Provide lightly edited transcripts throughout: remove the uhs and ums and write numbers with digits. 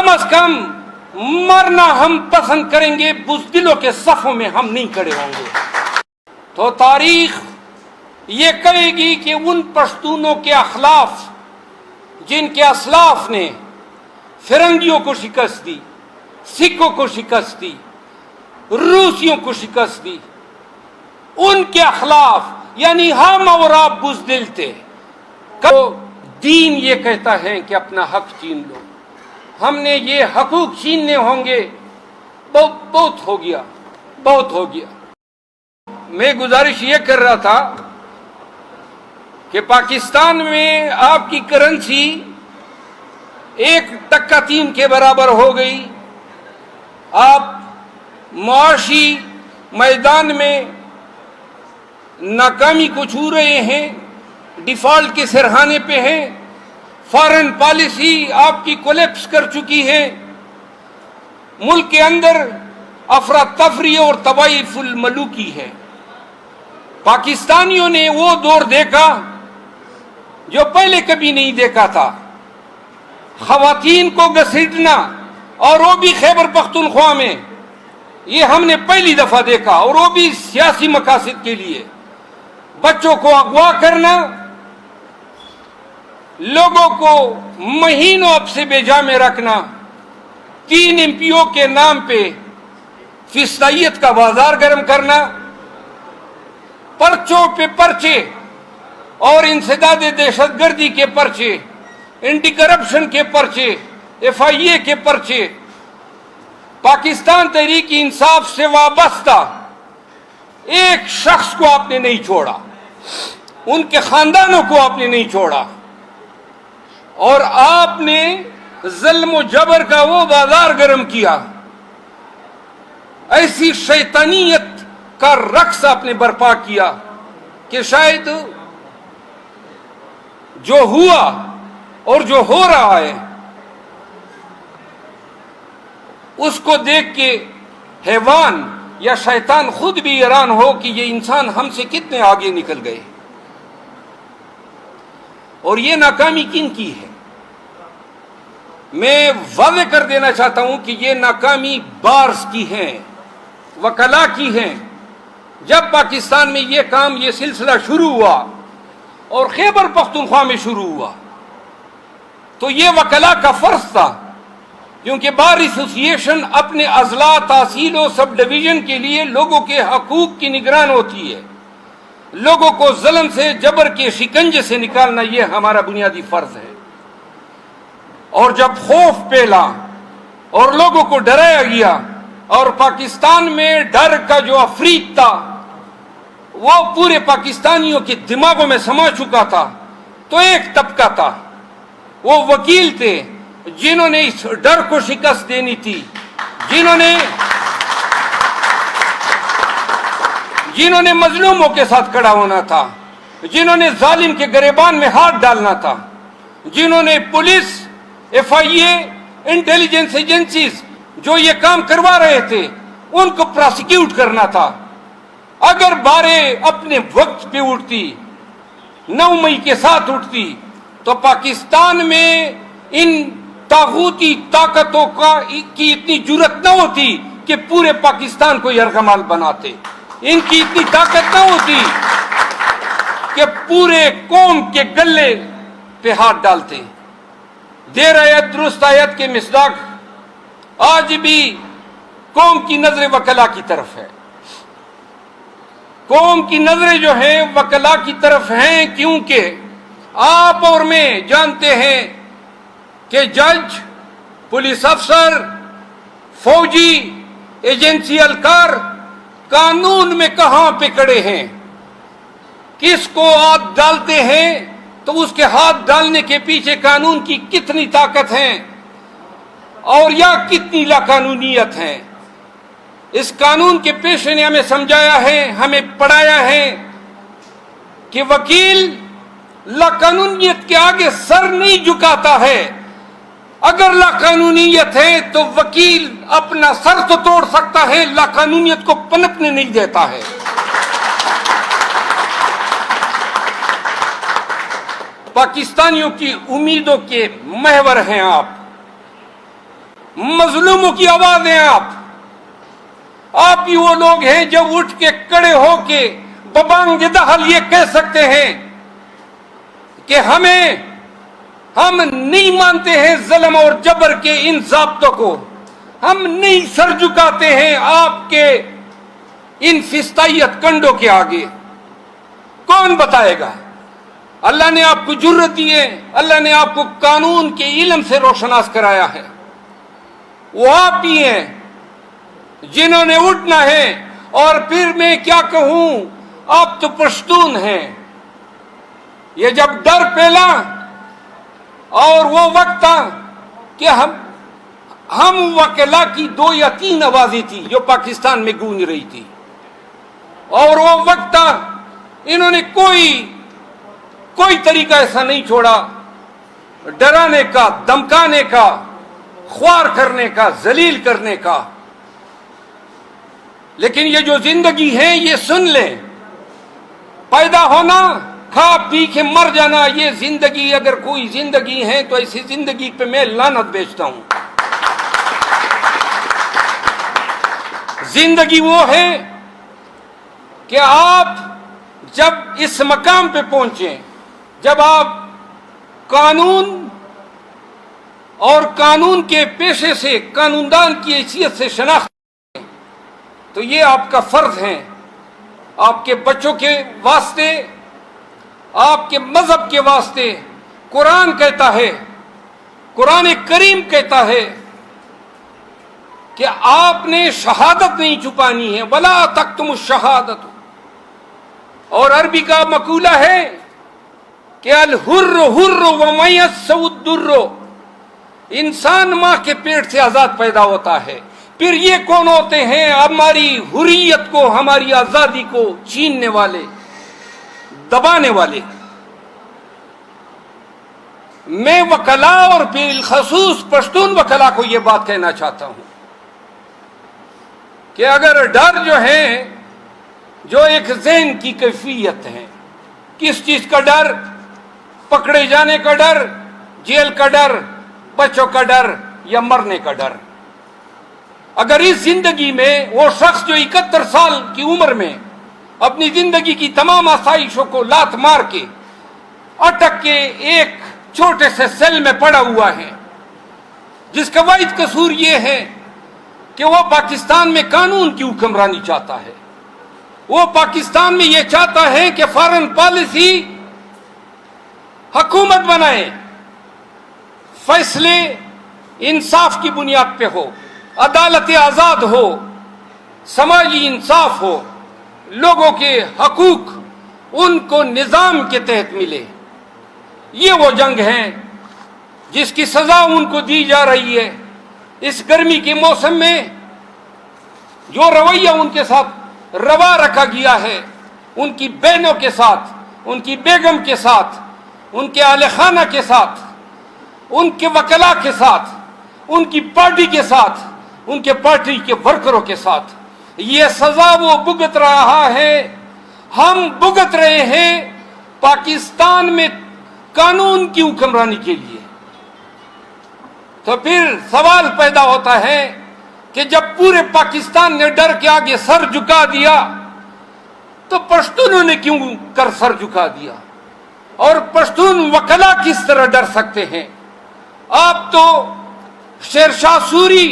از کم مرنا ہم پسند کریں گے، بزدلوں کے صفوں میں ہم نہیں کھڑے ہوں گے۔ تو تاریخ یہ کہے گی کہ ان پشتونوں کے اخلاف جن کے اسلاف نے فرنگیوں کو شکست دی، سکھوں کو شکست دی، روسیوں کو شکست دی، ان کے اخلاف یعنی ہم اور آپ بزدل تھے۔ دین یہ کہتا ہے کہ اپنا حق چھین لو، ہم نے یہ حقوق چھیننے ہوں گے، بہت ہو گیا، بہت ہو گیا۔ میں گزارش یہ کر رہا تھا کہ پاکستان میں آپ کی کرنسی 1.3 کے برابر ہو گئی، آپ معاشی میدان میں ناکامی کو چھو رہے ہیں، ڈیفالٹ کے سرحانے پہ ہیں، فارن پالیسی آپ کی کولیپس کر چکی ہے، ملک کے اندر افراتفری اور تباہی الملوکی ہے۔ پاکستانیوں نے وہ دور دیکھا جو پہلے کبھی نہیں دیکھا تھا، خواتین کو گھسیٹنا، اور وہ بھی خیبر پختونخوا میں، یہ ہم نے پہلی دفعہ دیکھا، اور وہ بھی سیاسی مقاصد کے لیے۔ بچوں کو اغوا کرنا، لوگوں کو مہینوں اب سے بے جا میں رکھنا، 3 MP کے نام پہ فسطائیت کا بازار گرم کرنا، پرچوں پہ پرچے اور انسداد دہشت گردی کے پرچے، اینٹی کرپشن کے پرچے، FIA کے پرچے، پاکستان تحریک انصاف سے وابستہ ایک شخص کو آپ نے نہیں چھوڑا، ان کے خاندانوں کو آپ نے نہیں چھوڑا، اور آپ نے ظلم و جبر کا وہ بازار گرم کیا، ایسی شیطانیت کا رقص آپ نے برپا کیا کہ شاید جو ہوا اور جو ہو رہا ہے اس کو دیکھ کے حیوان یا شیطان خود بھی حیران ہو کہ یہ انسان ہم سے کتنے آگے نکل گئے۔ اور یہ ناکامی کن کی ہے؟ میں واضح کر دینا چاہتا ہوں کہ یہ ناکامی بارز کی ہے، وکلا کی ہے۔ جب پاکستان میں یہ کام، یہ سلسلہ شروع ہوا اور خیبر پختونخوا میں شروع ہوا تو یہ وکلا کا فرض تھا، کیونکہ بار ایسوسی ایشن اپنے اضلاع، تحصیل و سب ڈویژن کے لیے لوگوں کے حقوق کی نگران ہوتی ہے۔ لوگوں کو ظلم سے، جبر کے شکنجے سے نکالنا یہ ہمارا بنیادی فرض ہے۔ اور جب خوف پھیلا اور لوگوں کو ڈرایا گیا اور پاکستان میں ڈر کا جو عفریت تھا وہ پورے پاکستانیوں کے دماغوں میں سما چکا تھا، تو ایک طبقہ تھا، وہ وکیل تھے جنہوں نے اس ڈر کو شکست دینی تھی، جنہوں نے مظلوموں کے ساتھ کھڑا ہونا تھا، جنہوں نے ظالم کے گریبان میں ہاتھ ڈالنا تھا، جنہوں نے پولیس، FIA، انٹیلیجنس ایجنسیز جو یہ کام کروا رہے تھے ان کو پراسیکیوٹ کرنا تھا۔ اگر باریں اپنے وقت پہ اٹھتی، 9 مئی کے ساتھ اٹھتی، تو پاکستان میں ان طاغوتی طاقتوں کی اتنی جرأت نہ ہوتی کہ پورے پاکستان کو یرغمال بناتے، ان کی اتنی طاقت نہ ہوتی کہ پورے قوم کے گلے پہ ہاتھ ڈالتے۔ دیر آیت درست آیت کے مصداق آج بھی قوم کی نظر وکلا کی طرف ہے، قوم کی نظریں جو ہیں وکلا کی طرف ہیں، کیونکہ آپ اور میں جانتے ہیں کہ جج، پولیس افسر، فوجی، ایجنسی اہلکار قانون میں کہاں پہ کھڑے ہیں، کس کو ہاتھ ڈالتے ہیں تو اس کے ہاتھ ڈالنے کے پیچھے قانون کی کتنی طاقت ہے اور یا کتنی لاقانونیت ہے۔ اس قانون کے پیشے نے ہمیں سمجھایا ہے، ہمیں پڑھایا ہے کہ وکیل لاقانونیت کے آگے سر نہیں جھکاتا ہے۔ اگر لاقانونیت ہے تو وکیل اپنا سر تو توڑ سکتا ہے، لاقانونیت کو پنپنے نہیں دیتا ہے۔ پاکستانیوں کی امیدوں کے محور ہیں آپ، مظلوموں کی آواز ہیں آپ ہی وہ لوگ ہیں جب اٹھ کے کھڑے ہو کے ببانگ دہل یہ کہہ سکتے ہیں کہ ہم نہیں مانتے ہیں ظلم اور جبر کے ان ضابطوں کو، ہم نہیں سر جھکاتے ہیں آپ کے ان فستائیت کنڈوں کے آگے۔ کون بتائے گا؟ اللہ نے آپ کو جرت دی ہے، اللہ نے آپ کو قانون کے علم سے روشناس کرایا ہے، وہ آپ ہی ہیں جنہوں نے اٹھنا ہے۔ اور پھر میں کیا کہوں، آپ تو پشتون ہیں۔ یہ جب ڈر پھیلا اور وہ وقت تھا کہ ہم وکلا کی 2 یا 3 آوازیں تھی جو پاکستان میں گونج رہی تھی، اور وہ وقت تھا انہوں نے کوئی طریقہ ایسا نہیں چھوڑا ڈرانے کا، دمکانے کا، خوار کرنے کا، ذلیل کرنے کا۔ لیکن یہ جو زندگی ہے یہ سن لیں، پیدا ہونا، کھا پی کے مر جانا، یہ زندگی اگر کوئی زندگی ہے تو ایسی زندگی پہ میں لعنت بیچتا ہوں۔ زندگی وہ ہے کہ آپ جب اس مقام پہ پہنچیں، جب آپ قانون اور قانون کے پیشے سے، قانوندان کی حیثیت سے شناخت کریں، تو یہ آپ کا فرض ہے، آپ کے بچوں کے واسطے، آپ کے مذہب کے واسطے۔ قرآن کہتا ہے، قرآن کریم کہتا ہے کہ آپ نے شہادت نہیں چھپانی ہے، وَلَا تَكْتُمُ الشَّهَادَةُ۔ اور عربی کا مقولہ ہے کہ الحر حر ومیسّ الدر، انسان ماں کے پیٹ سے آزاد پیدا ہوتا ہے۔ پھر یہ کون ہوتے ہیں ہماری حریت کو، ہماری آزادی کو چھیننے والے، دبانے والے؟ میں وکلا اور بالخصوص پشتون وکلا کو یہ بات کہنا چاہتا ہوں کہ اگر ڈر جو ہے، جو ایک ذہن کی کیفیت ہے، کس چیز کا ڈر؟ پکڑے جانے کا ڈر، جیل کا ڈر، بچوں کا ڈر، یا مرنے کا ڈر۔ اگر اس زندگی میں وہ شخص جو 71 سال کی عمر میں اپنی زندگی کی تمام آسائشوں کو لات مار کے اٹک کے ایک چھوٹے سے سیل میں پڑا ہوا ہے، جس کا واحد قصور یہ ہے کہ وہ پاکستان میں قانون کی حکمرانی چاہتا ہے، وہ پاکستان میں یہ چاہتا ہے کہ فارن پالیسی حکومت بنائے، فیصلے انصاف کی بنیاد پہ ہو، عدالت آزاد ہو، سماجی انصاف ہو، لوگوں کے حقوق ان کو نظام کے تحت ملے۔ یہ وہ جنگ ہے جس کی سزا ان کو دی جا رہی ہے۔ اس گرمی کے موسم میں جو رویہ ان کے ساتھ روا رکھا گیا ہے، ان کی بہنوں کے ساتھ، ان کی بیگم کے ساتھ، ان کے اہل خانہ کے ساتھ، ان کے وکلا کے ساتھ، ان کی پارٹی کے ساتھ، ان کے پارٹی کے ورکروں کے ساتھ، یہ سزا وہ بھگت رہا ہے، ہم بھگت رہے ہیں پاکستان میں قانون کی حکمرانی کے لیے۔ تو پھر سوال پیدا ہوتا ہے کہ جب پورے پاکستان نے ڈر کے آگے سر جھکا دیا تو پشتونوں نے کیوں کر سر جھکا دیا؟ اور پشتون وکلا کس طرح ڈر سکتے ہیں؟ آپ تو شیر شاہ سوری،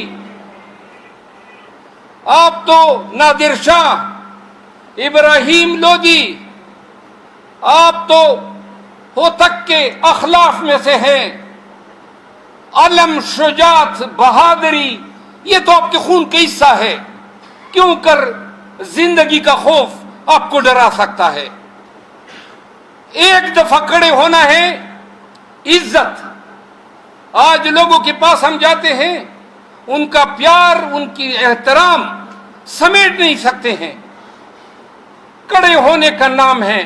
آپ تو نادر شاہ، ابراہیم لودھی، آپ تو ہوتک کے اخلاف میں سے ہیں۔ علم، شجاعت، بہادری، یہ تو آپ کے خون کا حصہ ہے، کیوں کر زندگی کا خوف آپ کو ڈرا سکتا ہے؟ ایک دفعہ کھڑے ہونا ہے، عزت۔ آج لوگوں کے پاس ہم جاتے ہیں، ان کا پیار، ان کی احترام سمیٹ نہیں سکتے ہیں۔ کھڑے ہونے کا نام ہے۔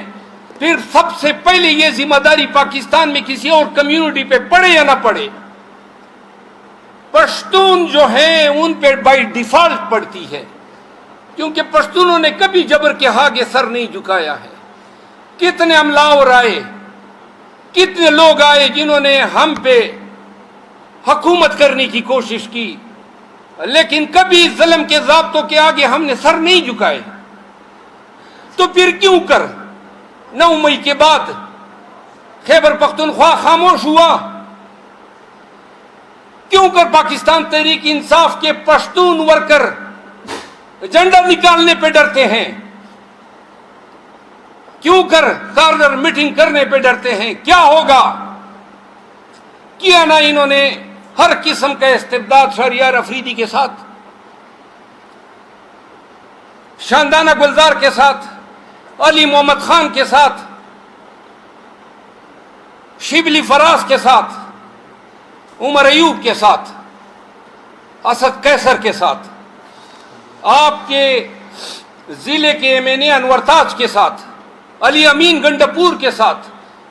پھر سب سے پہلے یہ ذمہ داری پاکستان میں کسی اور کمیونٹی پہ پڑے یا نہ پڑے، پشتون جو ہیں ان پہ بائی ڈیفالٹ پڑتی ہے، کیونکہ پشتونوں نے کبھی جبر کے آگے سر نہیں جھکایا ہے۔ کتنے املاور آئے، کتنے لوگ آئے جنہوں نے ہم پہ حکومت کرنے کی کوشش کی، لیکن کبھی ظلم کے ضابطوں کے آگے ہم نے سر نہیں جھکائے۔ تو پھر کیوں کر 9 مئی کے بعد خیبر پختونخوا خاموش ہوا؟ کیوں کر پاکستان تحریک انصاف کے پشتون ورکر جھنڈا نکالنے پہ ڈرتے ہیں؟ کیوں کر کارنر میٹنگ کرنے پہ ڈرتے ہیں؟ کیا ہوگا؟ کیا نہ انہوں نے ہر قسم کا استبداد شہریار افریدی کے ساتھ، شاندانہ گلزار کے ساتھ، علی محمد خان کے ساتھ، شبلی فراز کے ساتھ، عمر ایوب کے ساتھ، اسد قیصر کے ساتھ، آپ کے ضلع کے ایم این اے انور تاج کے ساتھ، علی امین گنڈپور کے ساتھ،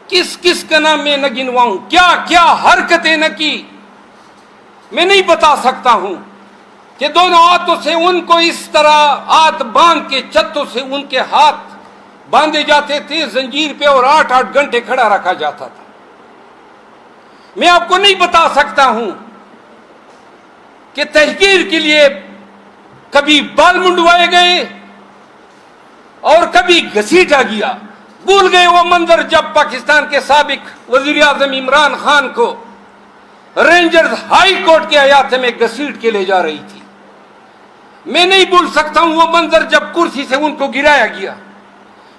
کس کس کا نام میں نہ گنواؤں، کیا کیا حرکتیں نہ کی، میں نہیں بتا سکتا ہوں کہ دونوں ہاتھوں سے ان کو اس طرح ہاتھ باندھ کے چتوں سے ان کے ہاتھ باندھے جاتے تھے زنجیر پہ اور 8-8 گھنٹے کھڑا رکھا جاتا تھا۔ میں آپ کو نہیں بتا سکتا ہوں کہ تحقیر کے لیے کبھی بال منڈوائے گئے اور کبھی گھسیٹا گیا۔ بھول گئے وہ منظر جب پاکستان کے سابق وزیر اعظم عمران خان کو رینجرز ہائی کورٹ کے احاطے میں گھسیٹ کے لے جا رہی تھی۔ میں نہیں بھول سکتا ہوں وہ منظر جب کرسی سے ان کو گرایا گیا۔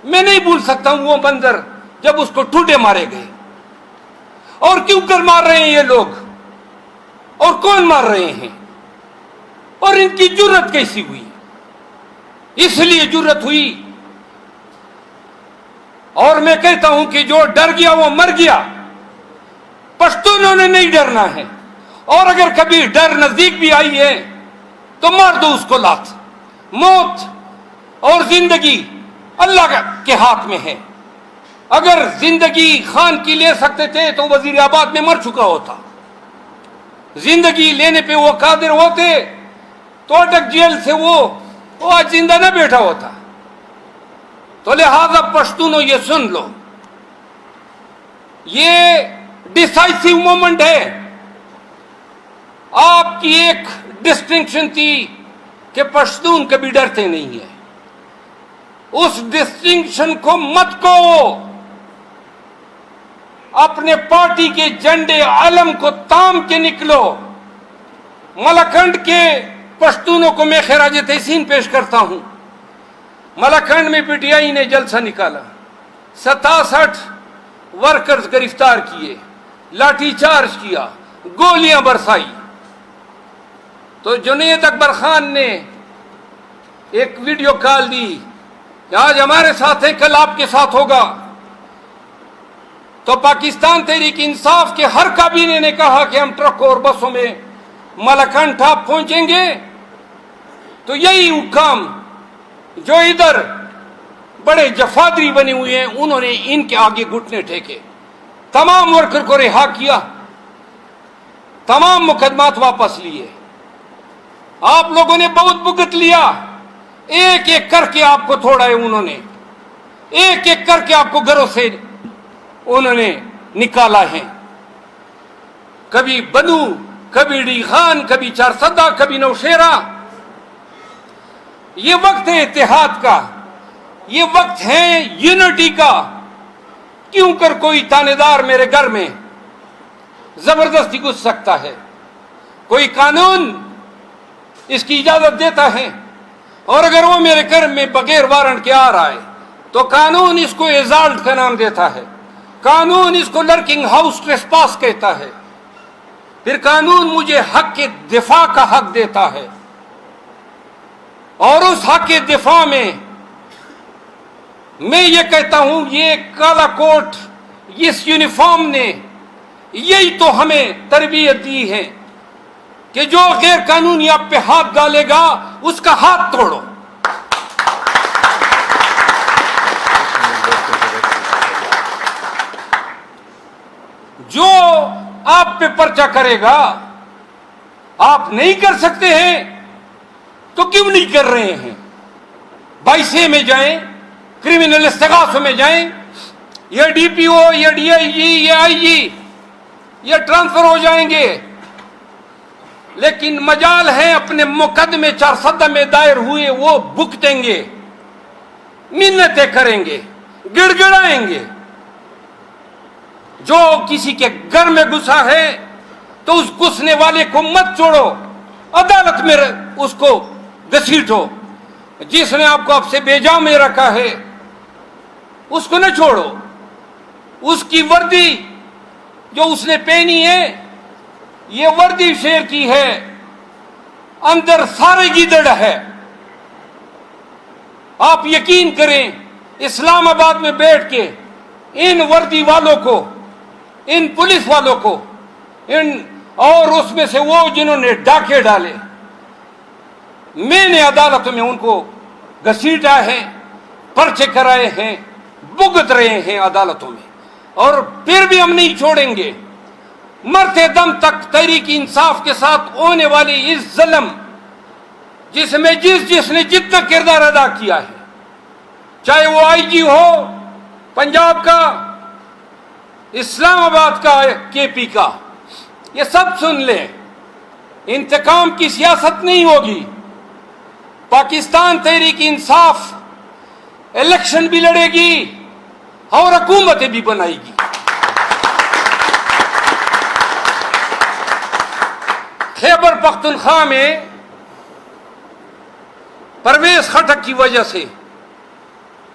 میں نہیں بھول سکتا ہوں وہ منظر جب اس کو ٹھوڈے مارے گئے۔ اور کیوں کر مار رہے ہیں یہ لوگ؟ اور کون مار رہے ہیں؟ اور ان کی جرت کیسی ہوئی؟ اس لیے جرت ہوئی، اور میں کہتا ہوں کہ جو ڈر گیا وہ مر گیا۔ پشتونوں نے نہیں ڈرنا ہے، اور اگر کبھی ڈر نزدیک بھی آئی ہے تو مار دو اس کو لات۔ موت اور زندگی اللہ کے ہاتھ میں ہے۔ اگر زندگی خان کی لے سکتے تھے تو وزیر آباد میں مر چکا ہوتا۔ زندگی لینے پہ وہ قادر ہوتے تو اٹک جیل سے وہ آج زندہ نہ بیٹھا ہوتا۔ تو لہذا پشتونوں یہ سن لو، یہ ڈیسائسیو مومنٹ ہے۔ آپ کی ایک ڈسٹنکشن تھی کہ پشتون کبھی ڈرتے نہیں ہیں، اس ڈسٹنکشن کو مت کو، اپنے پارٹی کے جھنڈے علم کو تام کے نکلو۔ ملاکنڈ کے پشتونوں کو میں خراج تحسین پیش کرتا ہوں۔ ملاکنڈ میں پی ٹی آئی نے جلسہ نکالا، 67 ورکرز گرفتار کیے، لاٹھی چارج کیا، گولیاں برسائی۔ تو جنید اکبر خان نے ایک ویڈیو کال دی کہ آج ہمارے ساتھ ہے، کل آپ کے ساتھ ہوگا۔ تو پاکستان تحریک انصاف کے ہر کابینے نے کہا کہ ہم ٹرکوں اور بسوں میں ملاکنڈ ٹاپ پہنچیں گے۔ تو یہی حکام جو ادھر بڑے جفادری بنے ہوئے ہیں، انہوں نے ان کے آگے گھٹنے ٹھیکے، تمام ورکر کو رہا کیا، تمام مقدمات واپس لیے۔ آپ لوگوں نے بہت بھگت لیا، ایک ایک کر کے آپ کو توڑا ہے انہوں نے، ایک ایک کر کے آپ کو گھروں سے انہوں نے نکالا ہے۔ کبھی بنو، کبھی ڈی خان، کبھی چارسدہ، کبھی نوشیرہ۔ یہ وقت ہے اتحاد کا، یہ وقت ہے یونٹی کا۔ کیوں کر کوئی تانے دار میرے گھر میں زبردستی گھس سکتا ہے؟ کوئی قانون اس کی اجازت دیتا ہے؟ اور اگر وہ میرے گھر میں بغیر وارنٹ کے آ رہا ہے تو قانون اس کو ایزالٹ کا نام دیتا ہے، قانون اس کو لرکنگ ہاؤس ٹریسپاس کہتا ہے، پھر قانون مجھے حق کے دفاع کا حق دیتا ہے، اور اس حق کے دفاع میں میں یہ کہتا ہوں، یہ کالا کوٹ، اس یونیفارم نے یہی تو ہمیں تربیت دی ہے کہ جو غیر قانونی آپ پہ ہاتھ ڈالے گا اس کا ہاتھ توڑو۔ جو آپ پہ پرچہ کرے گا، آپ نہیں کر سکتے ہیں تو کیوں نہیں کر رہے ہیں؟ 22 میں جائیں، کرمنل استغاثوں میں جائیں، یہ ڈی پی او، یہ ڈی آئی جی، یہ آئی جی، یہ ٹرانسفر ہو جائیں گے، لیکن مجال ہے اپنے مقدمے 400 میں دائر ہوئے وہ بھگتیں گے، منتیں کریں گے، گڑ گڑائیں گے۔ جو کسی کے گھر میں گھسا ہے تو اس گھسنے والے کو مت چھوڑو، عدالت میں اس کو گھسیٹو۔ جس نے آپ کو اب سے بیجا میں رکھا ہے اس کو نہ چھوڑو۔ اس کی وردی جو اس نے پہنی ہے یہ وردی شیر کی ہے، اندر سارے گیدڑ ہے۔ آپ یقین کریں اسلام آباد میں بیٹھ کے ان وردی والوں کو، ان پولیس والوں کو، اور اس میں سے وہ جنہوں نے ڈاکے ڈالے، میں نے عدالتوں میں ان کو گھسیٹا ہے، پرچے کرائے ہیں، بھگت رہے ہیں عدالتوں میں، اور پھر بھی ہم نہیں چھوڑیں گے۔ مرتے دم تک تحریک انصاف کے ساتھ ہونے والی اس ظلم جس میں جس نے جتنا کردار ادا کیا ہے، چاہے وہ آئی جی ہو پنجاب کا، اسلام آباد کا، کے پی کا، یہ سب سن لیں، انتقام کی سیاست نہیں ہوگی۔ پاکستان تحریک انصاف الیکشن بھی لڑے گی اور حکومتیں بھی بنائے گی۔ خیبر پختونخوا میں پرویز خٹک کی وجہ سے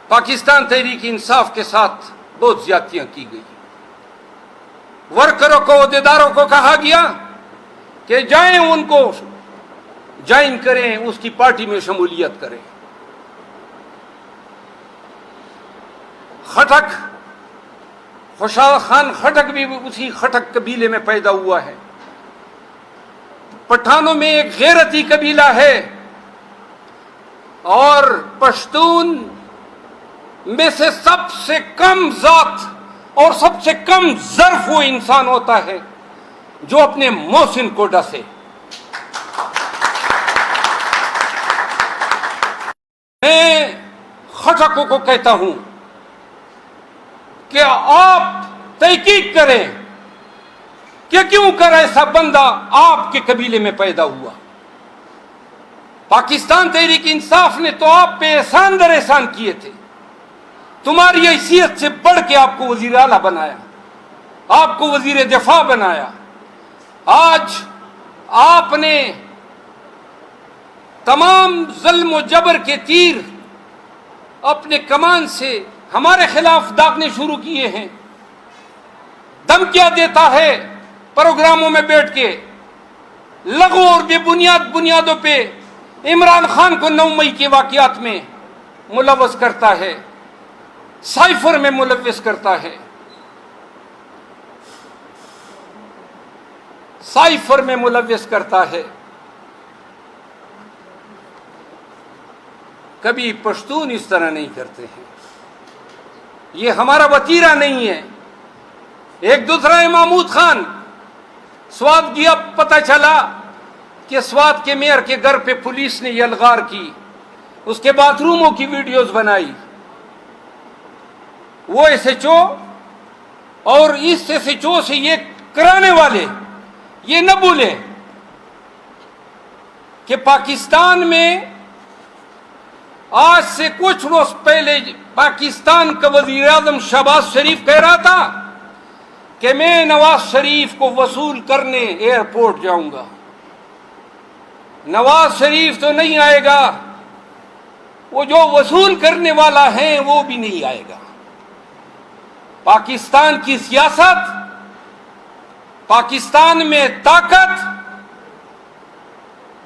پاکستان تحریک انصاف کے ساتھ بہت زیادتیاں کی گئی۔ ورکروں کو، عہدیداروں کو کہا گیا کہ جائیں ان کو جوائن کریں، اس کی پارٹی میں شمولیت کریں۔ خٹک، خوشحال خان خٹک بھی اسی خٹک قبیلے میں پیدا ہوا ہے۔ پٹھانوں میں ایک غیرتی قبیلہ ہے، اور پشتون میں سے سب سے کم ذات اور سب سے کم ظرف وہ انسان ہوتا ہے جو اپنے محسن کو ڈسے۔ میں خٹکوں کو کہتا ہوں کہ آپ تحقیق کریں کہ کیوں کر ایسا بندہ آپ کے قبیلے میں پیدا ہوا۔ پاکستان تحریک انصاف نے تو آپ پہ احسان در احسان کیے تھے، تمہاری حیثیت سے بڑھ کے آپ کو وزیر اعلیٰ بنایا، آپ کو وزیر دفاع بنایا۔ آج آپ نے تمام ظلم و جبر کے تیر اپنے کمان سے ہمارے خلاف داغنے شروع کیے ہیں۔ دھمکیاں دیتا ہے پروگراموں میں بیٹھ کے، لغو اور بے بنیادوں پہ عمران خان کو 9 مئی کے واقعات میں ملوث کرتا ہے، سائفر میں ملوث کرتا ہے، سائفر میں ملوث کرتا ہے۔ کبھی پشتون اس طرح نہیں کرتے ہیں، یہ ہمارا وتیرہ نہیں ہے۔ ایک دوسرا ہے محمود خان، سوات گیا، پتہ چلا کہ سوات کے میئر کے گھر پہ پولیس نے یلغار کی، اس کے باتھ روموں کی ویڈیوز بنائی۔ وہ ایس ایچ او اور اس ایس ایچ او سے یہ کرانے والے یہ نہ بھولیں کہ پاکستان میں آج سے کچھ روز پہلے پاکستان کا وزیر اعظم شہباز شریف کہہ رہا تھا کہ میں نواز شریف کو وصول کرنے ایئرپورٹ جاؤں گا۔ نواز شریف تو نہیں آئے گا، وہ جو وصول کرنے والا ہے وہ بھی نہیں آئے گا۔ پاکستان کی سیاست، پاکستان میں طاقت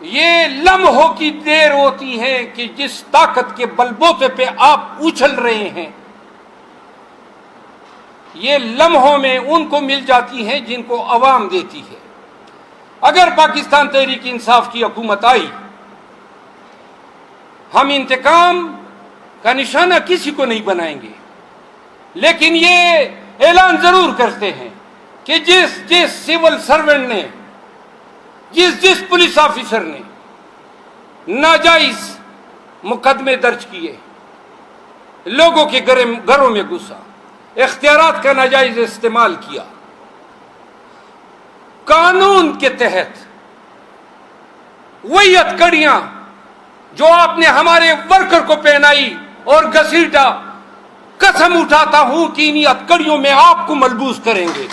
یہ لمحوں کی دیر ہوتی ہے کہ جس طاقت کے بلبوتے پہ آپ اچھل رہے ہیں، یہ لمحوں میں ان کو مل جاتی ہیں جن کو عوام دیتی ہے۔ اگر پاکستان تحریک انصاف کی حکومت آئی، ہم انتقام کا نشانہ کسی کو نہیں بنائیں گے، لیکن یہ اعلان ضرور کرتے ہیں کہ جس سول سرونٹ نے، جس پولیس آفیسر نے ناجائز مقدمے درج کیے، لوگوں کے گھروں میں گھسا، اختیارات کا ناجائز استعمال کیا، قانون کے تحت وہی ہتھکڑیاں جو آپ نے ہمارے ورکر کو پہنائی اور گھسیٹا، قسم اٹھاتا ہوں کہ انہی ہتھکڑیوں میں آپ کو ملبوس کریں گے۔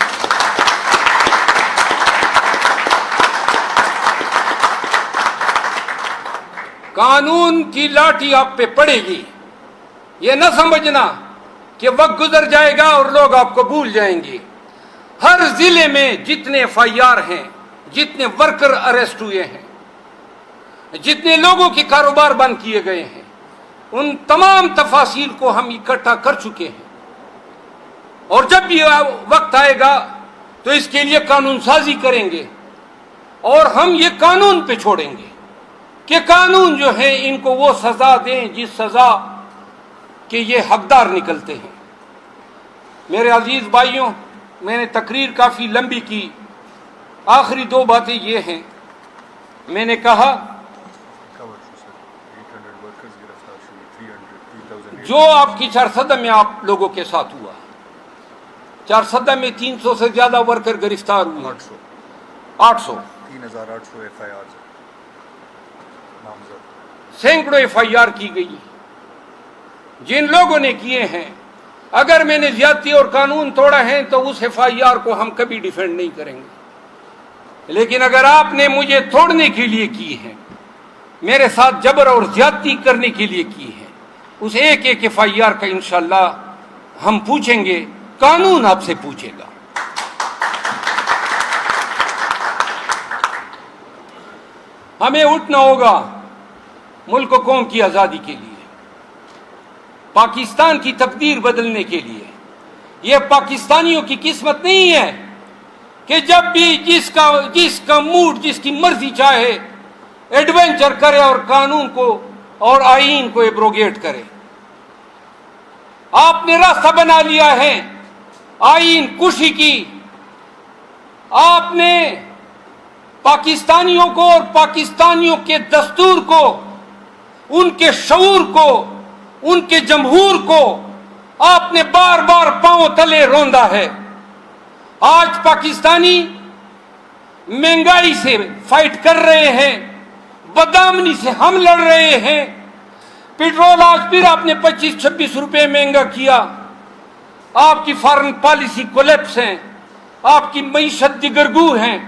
قانون کی لاٹھی آپ پہ پڑے گی۔ یہ نہ سمجھنا کہ وقت گزر جائے گا اور لوگ آپ کو بھول جائیں گے۔ ہر ضلع میں جتنے ایف آئی آر ہیں، جتنے ورکر اریسٹ ہوئے ہیں، جتنے لوگوں کے کاروبار بند کیے گئے ہیں، ان تمام تفاصیل کو ہم اکٹھا کر چکے ہیں، اور جب بھی وقت آئے گا تو اس کے لیے قانون سازی کریں گے، اور ہم یہ قانون پہ چھوڑیں گے کہ قانون جو ہے ان کو وہ سزا دیں جس سزا کہ یہ حقدار نکلتے ہیں۔ میرے عزیز بھائیوں، میں نے تقریر کافی لمبی کی، آخری دو باتیں یہ ہیں۔ میں نے کہا جو آپ کی چارسدہ میں آپ لوگوں کے ساتھ ہوا، چارسدہ میں 300 سے زیادہ ورکر گرفتار ہوئے، 800 3800 ایف آئی آر سینکڑوں ایف آئی آر کی گئی۔ جن لوگوں نے کیے ہیں، اگر میں نے زیادتی اور قانون توڑا ہے تو اس ایف آئی آر کو ہم کبھی ڈیفینڈ نہیں کریں گے، لیکن اگر آپ نے مجھے توڑنے کے لیے کی ہے، میرے ساتھ جبر اور زیادتی کرنے کے لیے کی ہے، اس ایک ایک ایف آئی آر کا انشاءاللہ ہم پوچھیں گے، قانون آپ سے پوچھے گا۔ ہمیں اٹھنا ہوگا ملک و قوم کی آزادی کے لیے، پاکستان کی تقدیر بدلنے کے لیے۔ یہ پاکستانیوں کی قسمت نہیں ہے کہ جب بھی جس کا موڈ، جس کی مرضی چاہے ایڈونچر کرے اور قانون کو اور آئین کو ایبروگیٹ کرے۔ آپ نے راستہ بنا لیا ہے آئین کشی کی۔ آپ نے پاکستانیوں کو اور پاکستانیوں کے دستور کو، ان کے شعور کو، ان کے جمہور کو آپ نے بار بار پاؤں تلے روندا ہے۔ آج پاکستانی مہنگائی سے فائٹ کر رہے ہیں، بدامنی سے ہم لڑ رہے ہیں۔ پیٹرول آج پھر آپ نے 25-26 روپے مہنگا کیا۔ آپ کی فارن پالیسی کولیپس ہیں، آپ کی معیشت دگرگو ہیں۔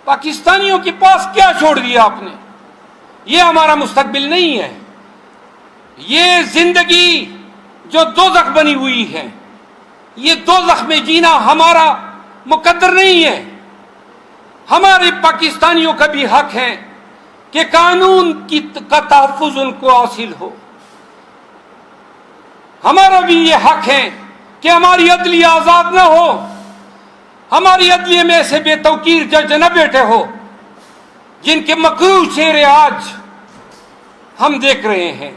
پاکستانیوں کے پاس کیا چھوڑ دیا آپ نے؟ یہ ہمارا مستقبل نہیں ہے۔ یہ زندگی جو دوزخ بنی ہوئی ہے، یہ دوزخ میں جینا ہمارا مقدر نہیں ہے۔ ہمارے پاکستانیوں کا بھی حق ہے کہ قانون کا تحفظ ان کو حاصل ہو۔ ہمارا بھی یہ حق ہے کہ ہماری عدلیہ آزاد نہ ہو، ہماری عدلیہ میں ایسے بے توقیر جج نہ بیٹھے ہو جن کے مکروہ چہرے آج ہم دیکھ رہے ہیں۔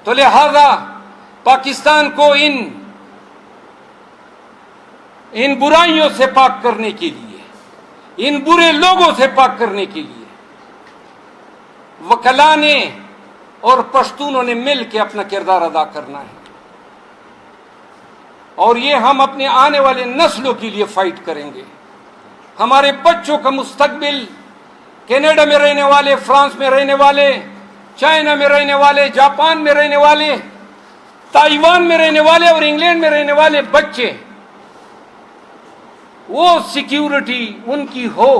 تو لہذا پاکستان کو ان برائیوں سے پاک کرنے کے لیے، ان برے لوگوں سے پاک کرنے کے لیے وکلا نے اور پشتونوں نے مل کے اپنا کردار ادا کرنا ہے، اور یہ ہم اپنے آنے والے نسلوں کے لیے فائٹ کریں گے۔ ہمارے بچوں کا مستقبل، کینیڈا میں رہنے والے، فرانس میں رہنے والے، چائنا میں رہنے والے، جاپان میں رہنے والے، تائیوان میں رہنے والے اور انگلینڈ میں رہنے والے بچے، وہ سیکیورٹی ان کی ہو،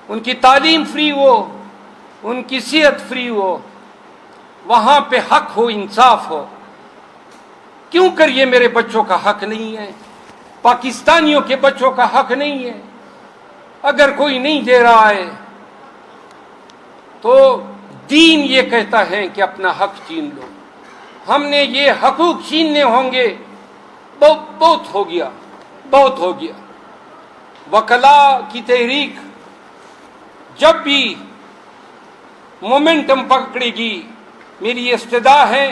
ان کی تعلیم فری ہو، ان کی صحت فری ہو، وہاں پہ حق ہو، انصاف ہو۔ کیوں کر یہ میرے بچوں کا حق نہیں ہے؟ پاکستانیوں کے بچوں کا حق نہیں ہے؟ اگر کوئی نہیں دے رہا ہے تو دین یہ کہتا ہے کہ اپنا حق چھین لو۔ ہم نے یہ حقوق چھیننے ہوں گے، بہت ہو گیا، بہت ہو گیا۔ وکلا کی تحریک جب بھی مومنٹم پکڑے گی، میری یہ استدعا ہے،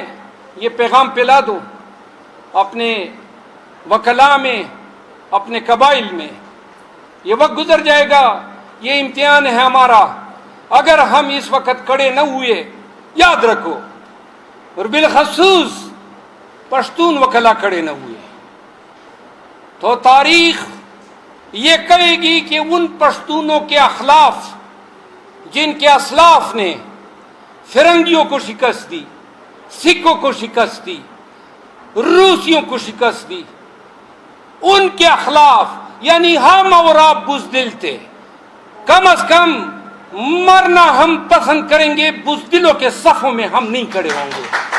یہ پیغام پلا دو اپنے وکلا میں، اپنے قبائل میں۔ یہ وقت گزر جائے گا، یہ امتحان ہے ہمارا۔ اگر ہم اس وقت کھڑے نہ ہوئے، یاد رکھو، اور بالخصوص پشتون وکلا کھڑے نہ ہوئے، تو تاریخ یہ کہے گی کہ ان پشتونوں کے اخلاف جن کے اسلاف نے فرنگیوں کو شکست دی، سکھوں کو شکست دی، روسیوں کو شکست دی، ان کے اخلاف یعنی ہم اور آپ بزدل تھے، کم از کم مرنا ہم پسند کریں گے، بزدلوں کے صفوں میں ہم نہیں کھڑے ہوں گے۔